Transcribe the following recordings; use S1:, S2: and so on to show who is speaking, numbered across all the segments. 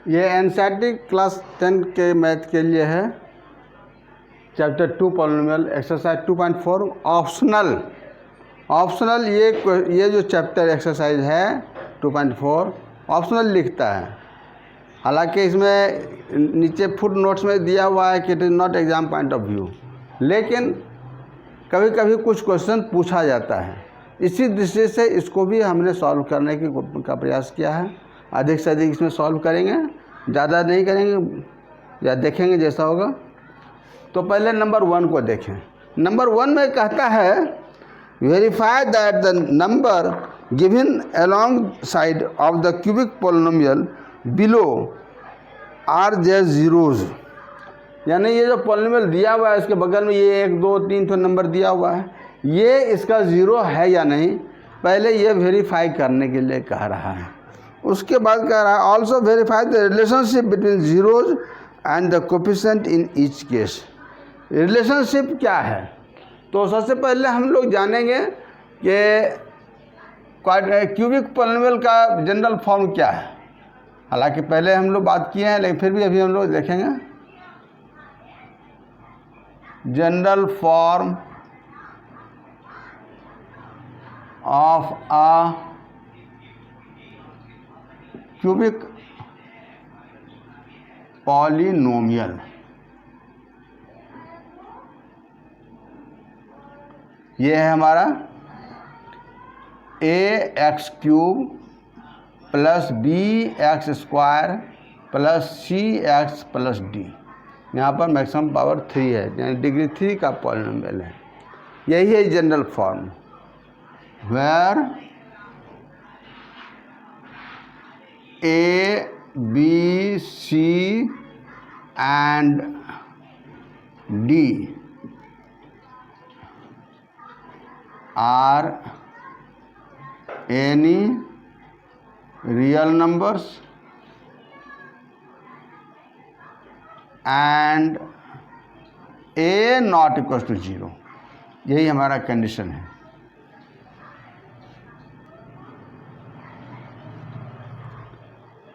S1: ये NCERT class 10 के math के लिए है, चैप्टर 2 पॉलिनोमियल एक्सरसाइज 2.4 ऑप्शनल। ये जो चैप्टर एक्सरसाइज है 2.4 ऑप्शनल लिखता है। हालांकि इसमें नीचे फुट नोट्स में दिया हुआ है कि it is not exam point of view, लेकिन कभी कभी कुछ क्वेश्चन पूछा जाता है। इसी दृष्टि से इसको भी हमने सॉल्व करने का प्रयास किया है। अधिक से अधिक इसमें सॉल्व करेंगे, ज़्यादा नहीं करेंगे या देखेंगे जैसा होगा। तो पहले नंबर 1 को देखें। नंबर 1 में कहता है verify that the number given along side of the cubic polynomial below R J zeros. यानी ये जो पॉलिनोमियल दिया हुआ है इसके बगल में ये 1 2 3 तो नंबर दिया हुआ है, ये इसका ज़ीरो है या नहीं, पहले ये वेरीफाई करने के लिए कह रहा है। उसके बाद कह रहा है also verify the relationship between zeros and the coefficient in each case. Relationship क्या है? तो सबसे पहले हम लोग जानेंगे कि क्यूबिक पॉलिनोमियल का जनरल फॉर्म क्या है। हालांकि पहले हम लोग बात किए हैं, लेकिन फिर भी अभी हम लोग देखेंगे। General form of a cubic polynomial. ये है हमारा ax³ plus bx² plus cx+d। यहाँ पर मैक्सिमम पावर 3 है, यानी डिग्री 3 का पॉलिनोमियल है। यही है general form, where a b c and d are any real numbers and a not equals to 0। यही हमारा कंडीशन है।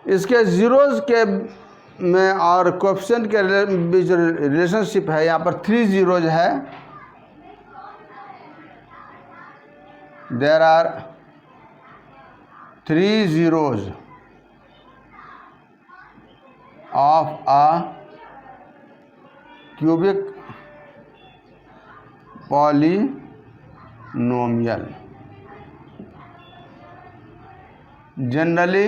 S1: इसके ज़ीरोज़ के में और कोएफिशिएंट के बीच रिलेशनशिप है, यहाँ पर 3 ज़ीरोज़ है। There are 3 zeros of a cubic polynomial. Generally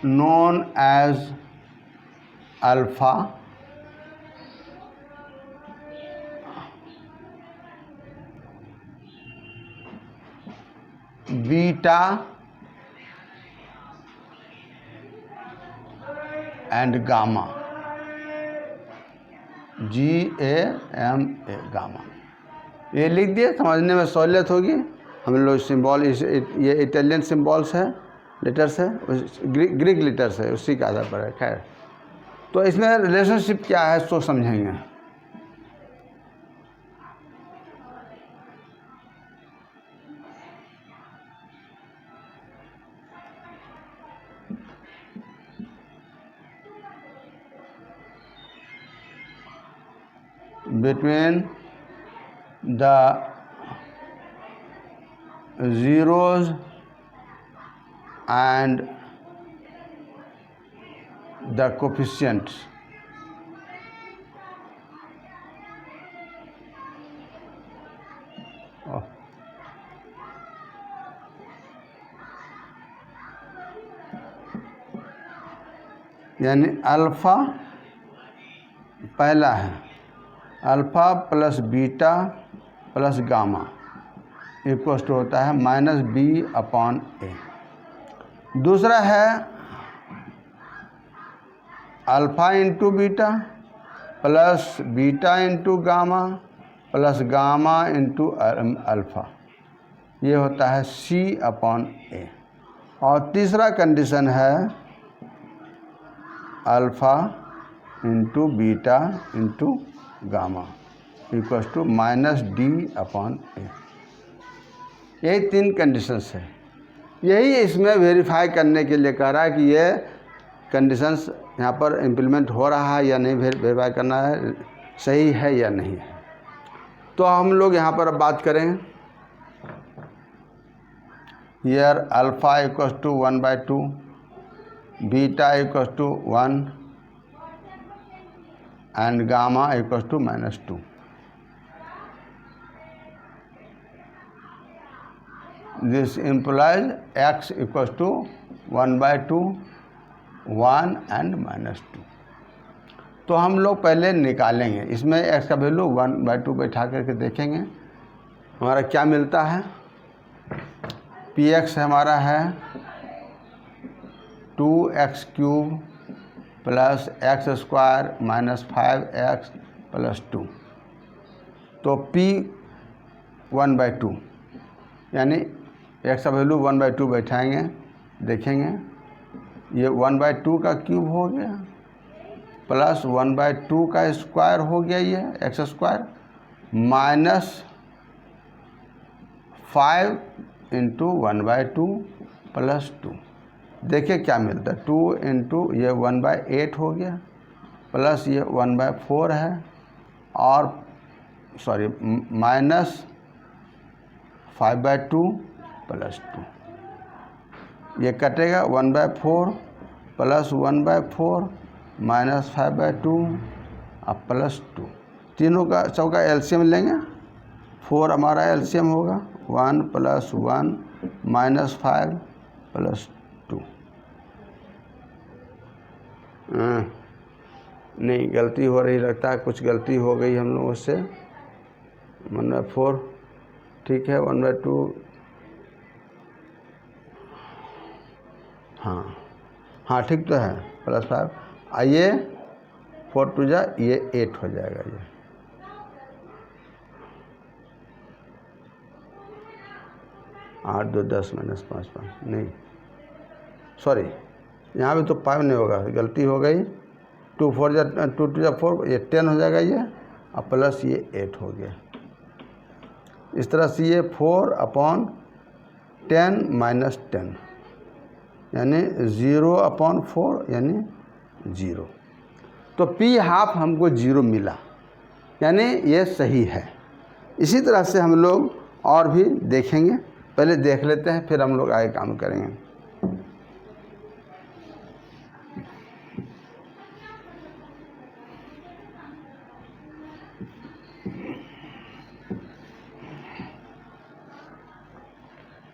S1: known as alpha, beta and gamma, GAMA, gamma. ये लिख दिए, समझने में सहूलियत होगी। हम लोग सिंबल ये इटालियन सिंबल्स है, लेटर्स है, ग्रीक लेटर्स है, उसी के आधार पर है। खैर, तो इसमें रिलेशनशिप क्या है सो समझेंगे। between the zeros and the coefficients। यानी अल्फ़ा पहला है, alpha plus beta plus gamma equal to होता है -b/a। दूसरा है alpha into beta plus beta into gamma plus gamma into alpha, ये होता है c/a। और तीसरा कंडीशन है alpha into beta into gamma equal to -d/a। यही 3 कंडीशंस है। यही इसमें वेरीफाई करने के लिए कह रहा है कि ये कंडीशंस यहाँ पर इम्प्लीमेंट हो रहा है या नहीं, वेरीफाई करना है सही है या नहीं है। तो हम लोग यहाँ पर अब बात करें, here alpha equals to 1/2, beta equals to 1 and gamma equals to -2। This implies x equals to 1/2, 1 and -2। तो हम लोग पहले निकालेंगे, इसमें x का वैल्यू 1/2 बैठा करके देखेंगे हमारा क्या मिलता है। px हमारा है 2x³ plus x² minus 5x plus 2। तो p 1/2 यानी x का वैल्यू 1/2 बैठाएंगे, देखेंगे ये 1/2 का क्यूब हो गया प्लस 1/2 का स्क्वायर हो गया, ये x² माइनस 5 इंटू 1/2 प्लस 2। देखिए क्या मिलता है, 2 इंटू ये 1/8 हो गया प्लस ये 1/4 है और सॉरी माइनस 5/2 प्लस 2। ये कटेगा 1/4 प्लस 1/4 माइनस 5/2 अब प्लस 2। तीनों का सबका एलसीएम लेंगे, 4 हमारा एलसीएम होगा, 1 प्लस 1 माइनस 5 प्लस 2। नहीं गलती हो रही लगता है, कुछ गलती हो गई हम लोगों से। 1/4 ठीक है, 1/2 हाँ ठीक तो है, प्लस 5 आइए 4 टू जा ये 8 हो जाएगा। ये 8 2 10 माइनस 5 5 नहीं सॉरी यहाँ भी तो 5 नहीं होगा, गलती हो गई। 2 4 जा 2 2 जा 4 ये 10 हो जाएगा ये, और प्लस ये 8 हो गया। इस तरह से ये 4/10 माइनस 10 यानी 0/4 यानी 0। तो p½ हमको 0 मिला, यानी ये सही है। इसी तरह से हम लोग और भी देखेंगे, पहले देख लेते हैं फिर हम लोग आगे काम करेंगे।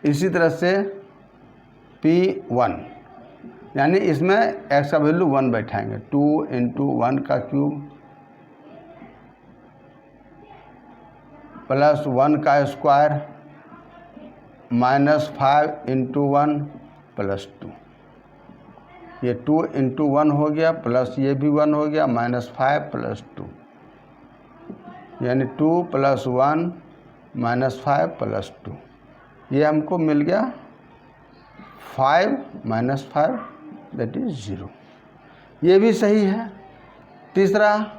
S1: इसी तरह से p1 यानी इसमें x का वैल्यू 1 बैठाएंगे, 2 इंटू 1 का क्यूब प्लस 1 का स्क्वायर माइनस 5 इंटू 1 प्लस 2। ये 2 इंटू 1 हो गया प्लस ये भी 1 हो गया माइनस 5 प्लस 2 यानी 2 प्लस 1 माइनस 5 प्लस 2। ये हमको मिल गया 5 माइनस 5 दैट इज 0। ये भी सही है। तीसरा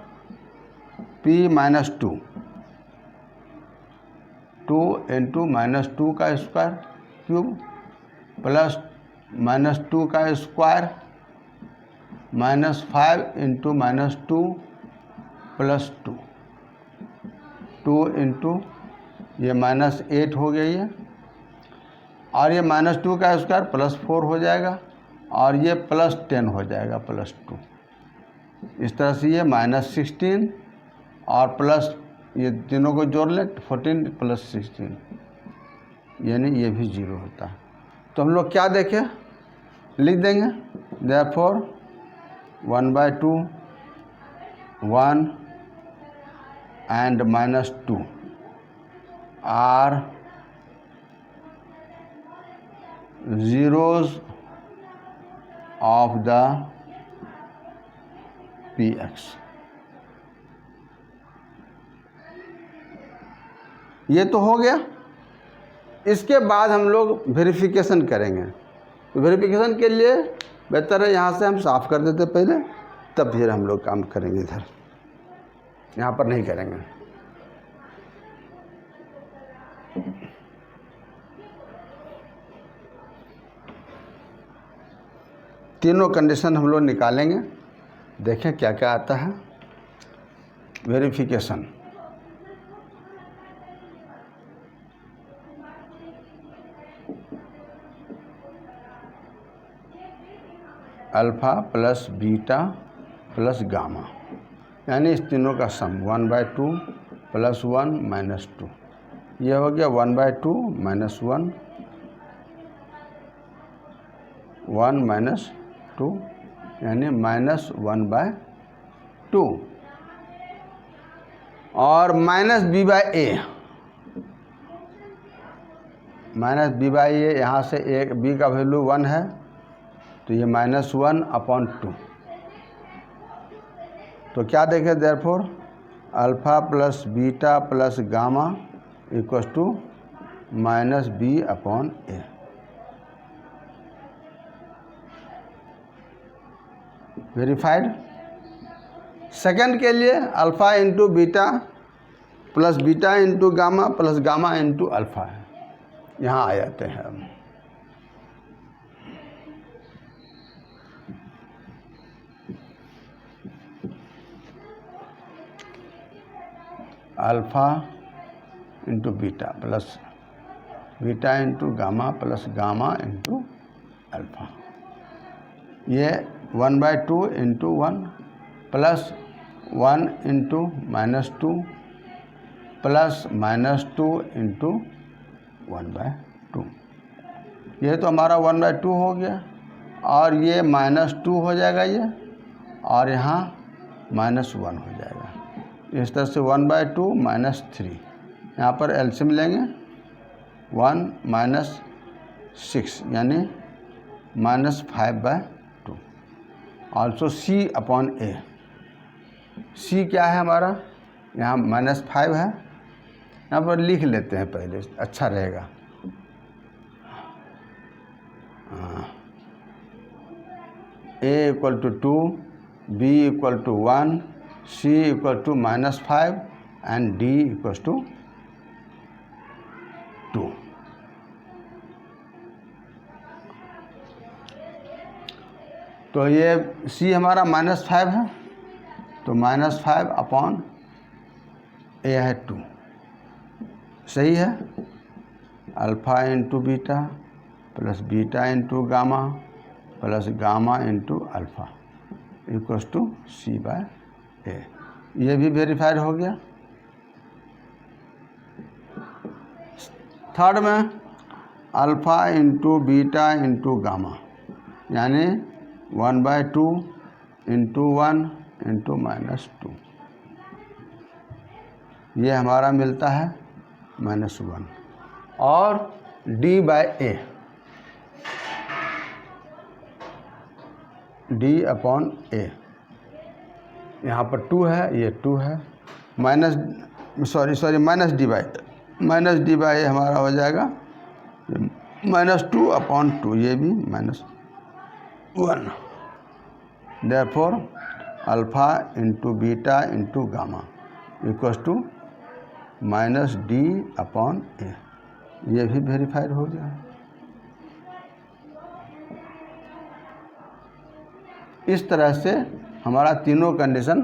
S1: p माइनस 2, 2 इंटू माइनस 2 का स्क्वायर क्यूब प्लस माइनस 2 का square minus 5 into minus 2 plus 2। 2 into ये माइनस 8 हो गया ये, और ये माइनस 2 का स्क्वायर प्लस 4 हो जाएगा और ये प्लस 10 हो जाएगा प्लस 2। इस तरह से ये माइनस 16 और प्लस ये तीनों को जोड़ लें 14 प्लस 16 यानी ये भी 0 होता है। तो हम लोग क्या देखें, लिख देंगे therefore 1/2 1 and minus 2 are zeros of the px। ये तो हो गया। इसके बाद हम लोग वेरिफिकेशन करेंगे। तो वेरिफिकेशन के लिए बेहतर है यहाँ से हम साफ़ कर देते पहले, तब फिर हम लोग काम करेंगे। इधर यहाँ पर नहीं करेंगे। तीनों कंडीशन हम लोग निकालेंगे, देखें क्या क्या आता है। Verification, alpha plus beta plus gamma, यानी इस तीनों का सम 1/2 प्लस 1 माइनस 2, यह हो गया 1/2 माइनस 1, 1 माइनस 2, यानी -1/2 और माइनस b/a, यहाँ से एक b का वैल्यू 1 है तो ये -1/2। तो क्या देखें, therefore alpha plus beta plus gamma equals to -b/a। Verified. Second के लिए alpha into beta plus beta into gamma plus gamma into alpha है, यहाँ आ जाते हैं हम। Alpha into beta plus beta into gamma plus gamma into alpha, ये 1/2 into 1 plus 1 into -2 plus -2 into 1/2, ये तो हमारा 1/2 हो गया और ये -2 हो जाएगा ये, और यहाँ -1 हो जाएगा। इस तरह से 1/2 -3, यहाँ पर एलसीएम लेंगे 1 -6 यानी -5/2। ऑल्सो c/a, c क्या है हमारा, यहाँ -5 है, यहाँ पर लिख लेते हैं पहले, अच्छा रहेगा। a equal to 2, b equal to 1, c equal to -5 and d equal to 2। तो ये c हमारा -5 है, तो -5/a है 2, सही है। Alpha into beta plus beta into gamma plus gamma into alpha equals to c/a, ये भी वेरीफाइड हो गया। थर्ड में alpha into beta into gamma, यानी 1/2 इंटू 1 इंटू -2, ये हमारा मिलता है -1, और d/a, d/a, यहाँ पर 2 है, ये 2 है, -d/a हमारा हो जाएगा -2/2, ये भी -1। Therefore alpha into beta into gamma equals to -d/a, ये भी वेरीफाइड हो गया। इस तरह से हमारा तीनों कंडीशन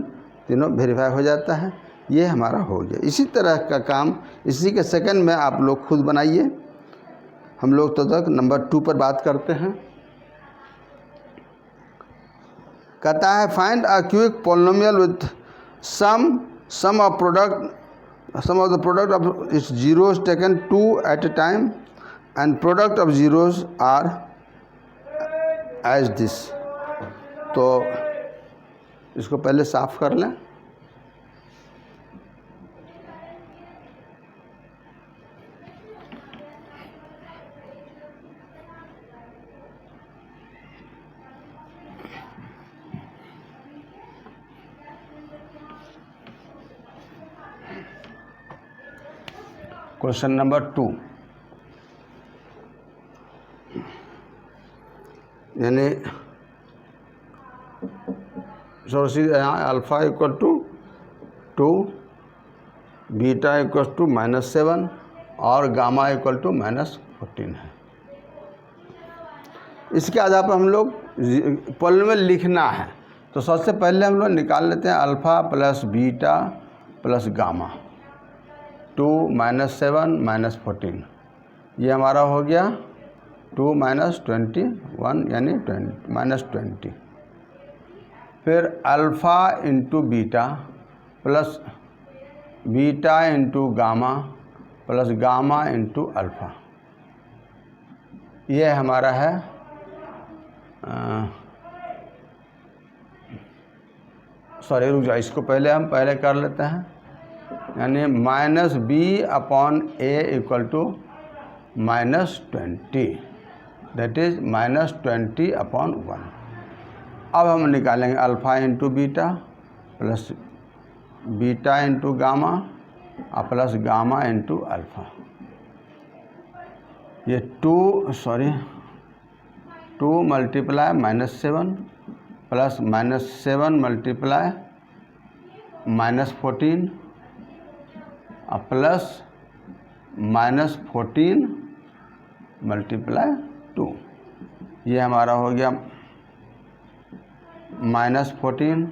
S1: तीनों वेरीफाई हो जाता है, ये हमारा हो गया। इसी तरह का काम इसी के सेकंड में आप लोग खुद बनाइए। हम लोग तो तक नंबर 2 पर बात करते हैं। कहता है find a cubic polynomial with sum of the product of its zeros taken 2 at a time and product of zeros are as this. तो इसको पहले साफ कर लें। क्वेश्चन नंबर 2, यानी सोर्सिस यहाँ alpha equal to 2, beta equal to -7 और गामा इक्वल टू -14 है। इसके आधार पर हम लोग पॉलिनोमियल लिखना है तो सबसे पहले हम लोग निकाल लेते हैं alpha plus beta plus gamma 2 - 7 - 14, ये हमारा हो गया 2 - 21 यानी -20। फिर alpha into beta plus beta into gamma plus gamma into alpha, ये हमारा है सॉरी रुक जाओ, इसको हम पहले कर लेते हैं, यानी -b/a = -20, दैट इज़ -20/1। अब हम निकालेंगे alpha into beta plus beta into gamma और प्लस गामा इंटू अल्फ़ा। ये 2 × -7 प्लस -7 × -14 और प्लस -14 × 2, ये हमारा हो गया -14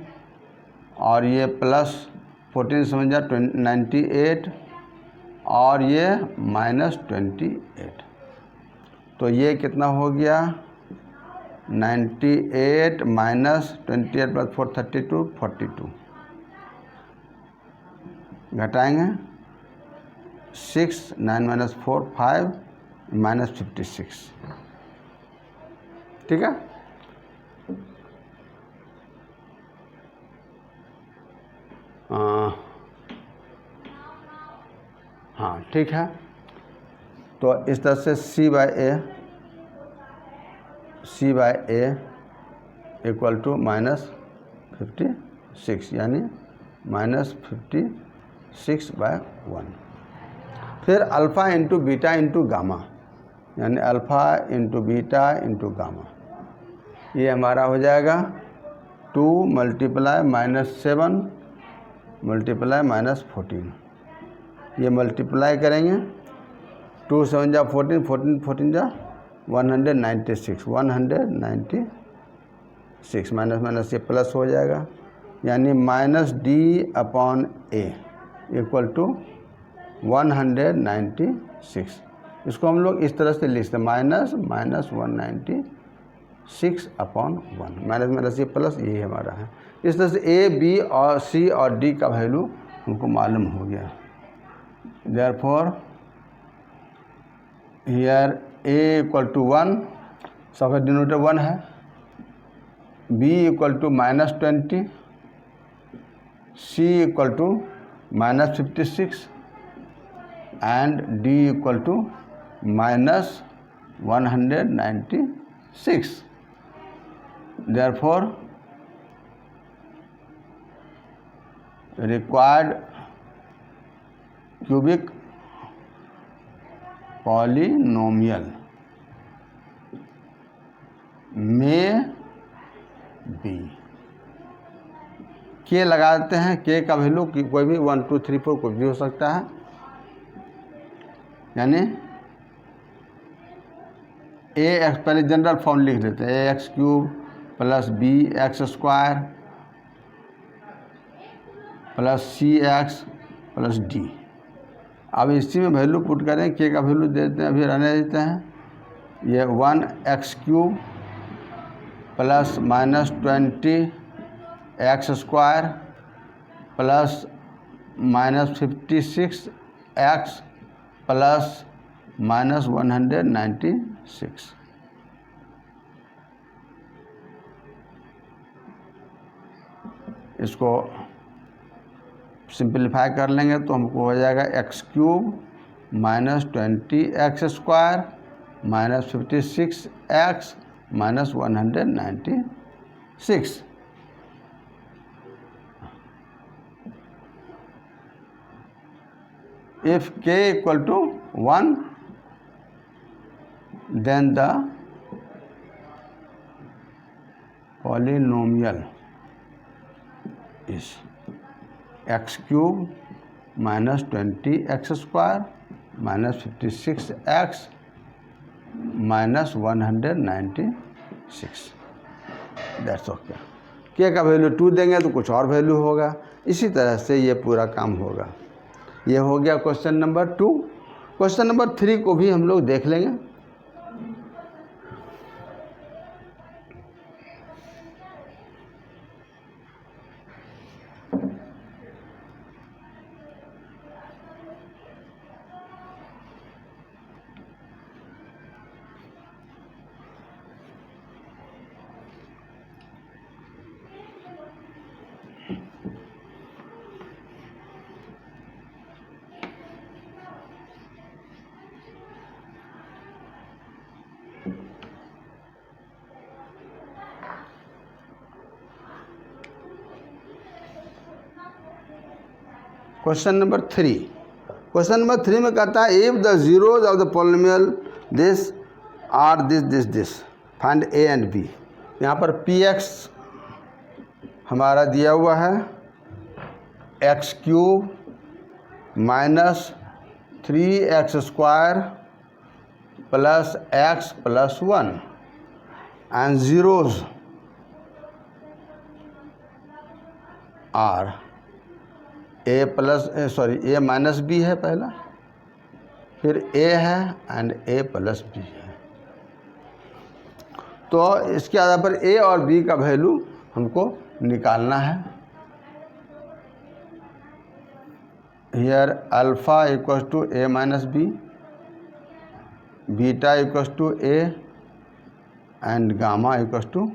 S1: और ये प्लस 14 समझा 98 और ये -28, तो ये कितना हो गया 98 - 28 + 4 32, 42 घटाएंगे 6 9 - 4 5 -56, ठीक है। हाँ ठीक है, तो इस तरह से C/A = -56 यानी -56/1। फिर alpha into beta into gamma यानी alpha into beta into gamma, ये हमारा हो जाएगा 2 × -7 × -14, ये मल्टीप्लाई करेंगे 2 × 7 = 14, 14 14 = 196 माइनस ये प्लस हो जाएगा, यानी -d/a = 196। इसको हम लोग इस तरह से लिखते हैं -196/1, माइनस ये प्लस, यही हमारा है। इस तरह से A, B और C और D का वैल्यू हमको मालूम हो गया। देयरफॉर हियर A = 1, सबका डिनोमिनेटर 1 है, B = -20, C = -56 and D = -196। Therefore, required cubic polynomial may be, के लगा देते हैं, के का वैल्यू कोई भी 1 2 3 4 कोई भी हो सकता है, यानी ax पहले जनरल फॉर्म लिख देते हैं ax³ + bx² + cx + d। अब इसी में वैल्यू पुट करें, के का वैल्यू देते हैं, अभी रहने देते हैं, ये 1x³ + -20x² + -56x + -196। इसको सिंपलीफाई कर लेंगे तो हमको हो जाएगा x³ -20x² -56x -196। If k = 1, then the polynomial is x³ -20x² -56x -196। That's okay. के का वैल्यू 2 देंगे तो कुछ और वैल्यू होगा। इसी तरह से ये पूरा काम होगा। ये हो गया क्वेश्चन नंबर 2। क्वेश्चन नंबर 3 को भी हम लोग देख लेंगे। Question number 3। क्वेश्चन नंबर 3 में कहता है if the zeros of the polynomial this are this find a and b. यहाँ पर पी एक्स हमारा दिया हुआ है x³ minus 3x² plus x plus 1 and zeros are a minus b है पहला, फिर ए है एंड ए प्लस बी है। तो इसके आधार पर ए और बी का वैल्यू हमको निकालना है। Here alpha equals to a minus b, beta equals to a and gamma equals to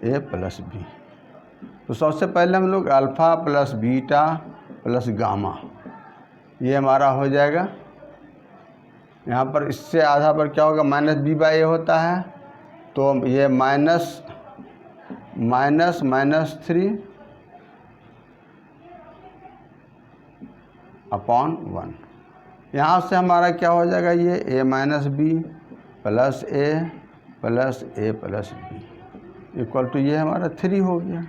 S1: a plus b. तो सबसे पहले हम लोग alpha plus beta plus gamma ये हमारा हो जाएगा। यहाँ पर इससे आधा पर क्या होगा, माइनस बी बाई ए होता है, तो ये माइनस 3 अपॉन 1। यहाँ से हमारा क्या हो जाएगा, ये A minus B plus A plus A plus B equal to ये हमारा 3 हो गया।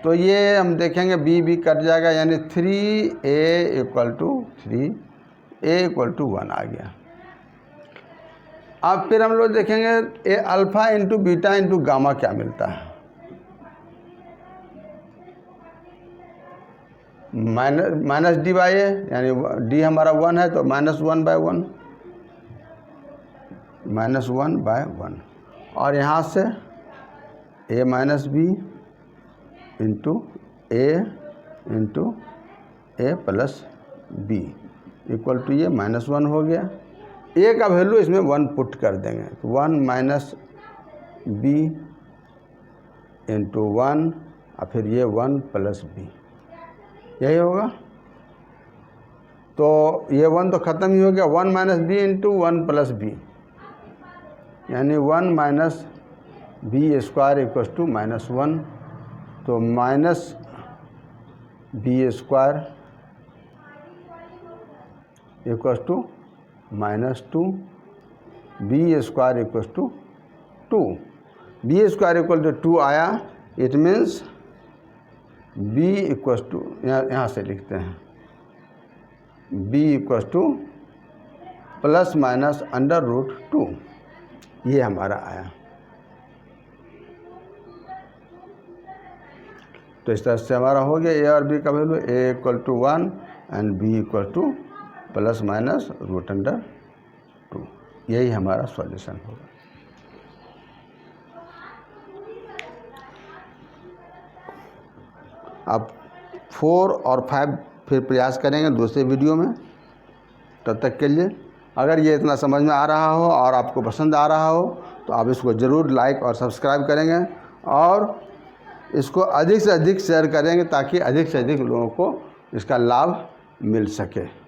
S1: तो ये हम देखेंगे बी कट जाएगा, यानी 3a equal to 3, a equal to 1 आ गया। अब फिर हम लोग देखेंगे A alpha into beta into gamma क्या मिलता है। माइनस डी बाई ए, यानी डी हमारा 1 है तो -1 बाय 1, -1 बाय 1, और यहाँ से A minus B into A plus B equal to ये -1 हो गया। ए का वैल्यू इसमें 1 पुट कर देंगे तो 1 माइनस बी इंटू 1 और फिर ये 1 प्लस बी, यही होगा। तो ये 1 तो ख़त्म ही हो गया, 1 minus B into 1 plus b, यानी 1 minus b square equal to -1, तो minus b square equal to -2, b square equal to 2। B square equal to 2 आया, it means b equal to, यहाँ से लिखते हैं b equal to plus minus √2, ये हमारा आया। तो इस तरह से हमारा हो गया ए और बी का value, a equal to 1 and b equal to plus minus √2। यही हमारा सॉल्यूशन होगा। अब 4 और 5 फिर प्रयास करेंगे दूसरे वीडियो में। तब तक के लिए अगर ये इतना समझ में आ रहा हो और आपको पसंद आ रहा हो तो आप इसको ज़रूर लाइक और सब्सक्राइब करेंगे और इसको अधिक से अधिक शेयर करेंगे ताकि अधिक से अधिक लोगों को इसका लाभ मिल सके।